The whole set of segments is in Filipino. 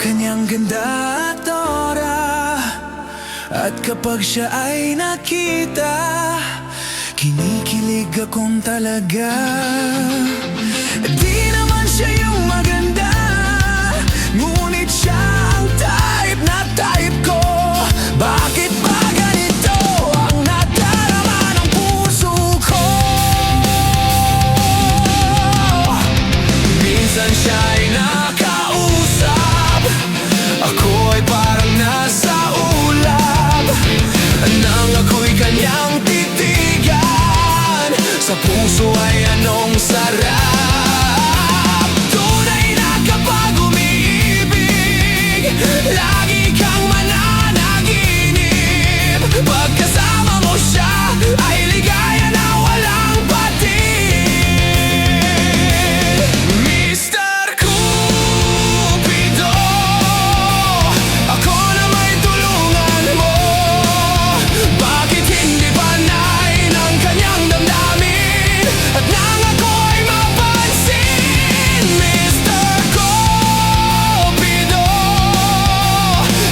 kanyang ganda at aura, at kapag siya ay nakita, kinikilig akong talaga. Di naman siya yung maganda, ngunit siya ang type na type ko. Bakit ba ganito ang nadarama ng puso ko? Minsan siya ay nakausap, ako'y parang nasa ulap, nang ako'y kanyang titigan, sa puso ay anong sarap. Tunay na kapag umiibig, lagi kang mananaginip. Pagkasama mo siya ay ligaya na walang patid. Mr. Cupido, ako na may tulungan mo. Bakit hindi panay ng kanyang damdamin, at nang ako'y mapansin? Mr. Cupido,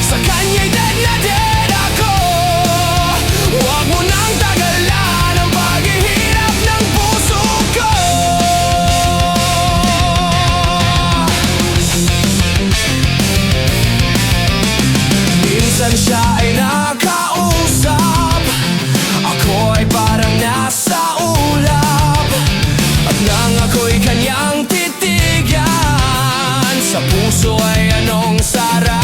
sa kanya'y dead na dead ako. Huwag mo nang tagalan ang paghihirap ng puso ko. Minsan siya ay nakausap, ako ay parang nasa ulap, at nang ako'y kanyang titigan, sa puso ay anong sarap.